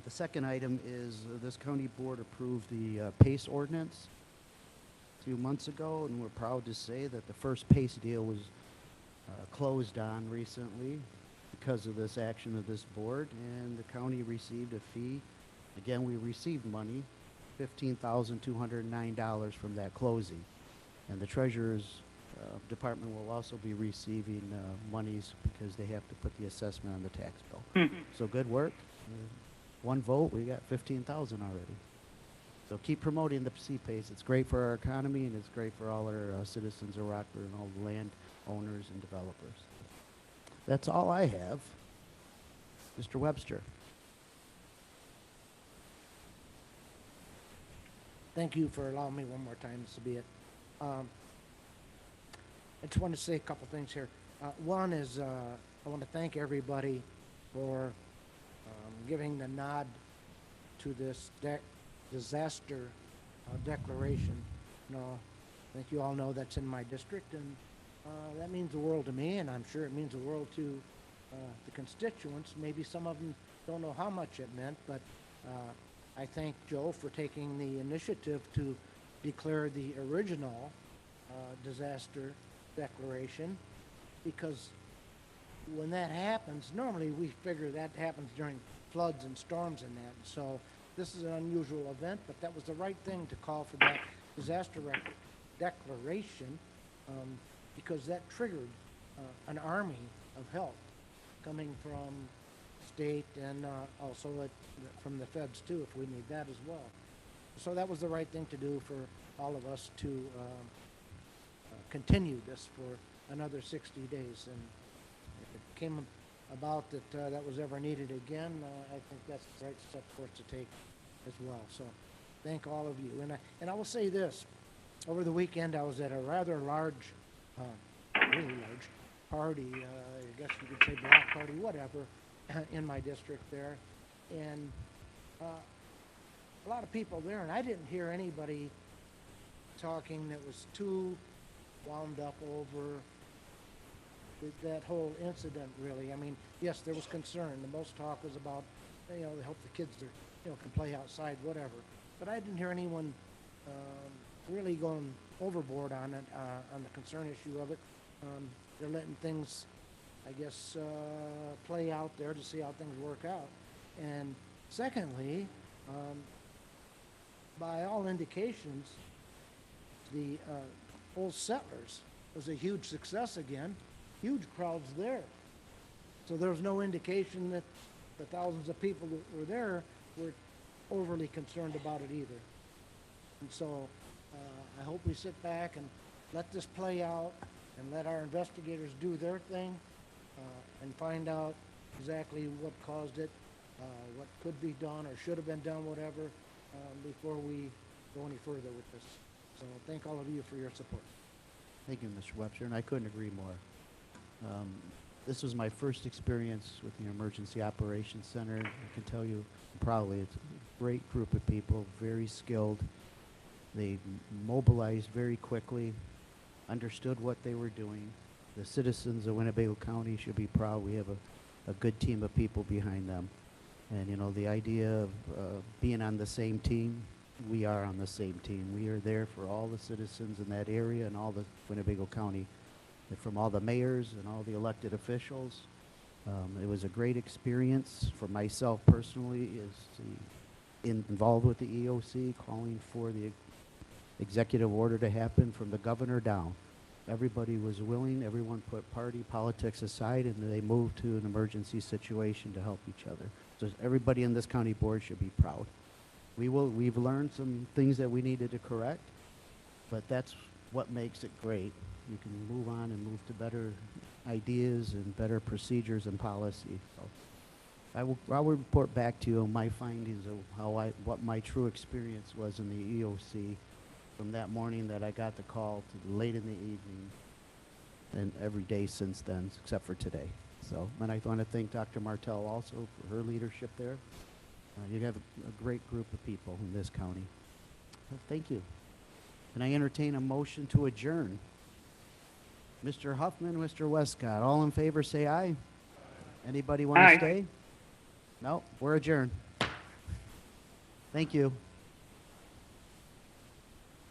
The second item is this county board approved the PACE ordinance a few months ago, and we're proud to say that the first PACE deal was closed on recently because of this action of this board, and the county received a fee. Again, we received money, $15,209 from that closing. And the treasurer's department will also be receiving monies because they have to put the assessment on the tax bill. So good work. One vote, we got 15,000 already. So keep promoting the CPACE. It's great for our economy, and it's great for all our citizens of Rockford and all the land owners and developers. That's all I have. Mr. Webster. Thank you for allowing me one more time. This will be it. I just want to say a couple things here. One is I want to thank everybody for giving the nod to this disaster declaration. You know, I think you all know that's in my district, and that means the world to me, and I'm sure it means the world to the constituents. Maybe some of them don't know how much it meant, but I thank Joe for taking the initiative to declare the original disaster declaration, because when that happens, normally we figure that happens during floods and storms and that. So this is an unusual event, but that was the right thing to call for that disaster declaration, because that triggered an army of help coming from state and also from the feds too, if we need that as well. So that was the right thing to do for all of us to continue this for another 60 days. And if it came about that that was ever needed again, I think that's the right step for us to take as well. So thank all of you. And I will say this. Over the weekend, I was at a rather large, really large party, I guess you could say block party, whatever, in my district there. And a lot of people there, and I didn't hear anybody talking that was too wound up over that whole incident, really. I mean, yes, there was concern. The most talk was about, you know, they hope the kids are, you know, can play outside, whatever. But I didn't hear anyone really going overboard on it, on the concern issue of it. They're letting things, I guess, play out there to see how things work out. And secondly, by all indications, the Old Settlers was a huge success again, huge crowds there. So there was no indication that the thousands of people that were there were overly concerned about it either. And so I hope we sit back and let this play out and let our investigators do their thing and find out exactly what caused it, what could be done or should have been done, whatever, before we go any further with this. So thank all of you for your support. Thank you, Mr. Webster, and I couldn't agree more. This was my first experience with the Emergency Operations Center. I can tell you proudly, it's a great group of people, very skilled. They mobilized very quickly, understood what they were doing. The citizens of Winnebago County should be proud. We have a good team of people behind them. And, you know, the idea of being on the same team, we are on the same team. We are there for all the citizens in that area and all the Winnebago County, and from all the mayors and all the elected officials. It was a great experience for myself personally, involved with the EOC, calling for the executive order to happen from the governor down. Everybody was willing, everyone put party politics aside, and they moved to an emergency situation to help each other. So everybody in this county board should be proud. We've learned some things that we needed to correct, but that's what makes it great. You can move on and move to better ideas and better procedures and policy. So I'll report back to you on my findings of what my true experience was in the EOC from that morning that I got the call to late in the evening, and every day since then, except for today. So, and I want to thank Dr. Martell also for her leadership there. You have a great group of people in this county. So thank you. And I entertain a motion to adjourn. Mr. Huffman, Mr. Westcott, all in favor say aye. Anybody want to Aye. stay? No, we're adjourned. Thank you.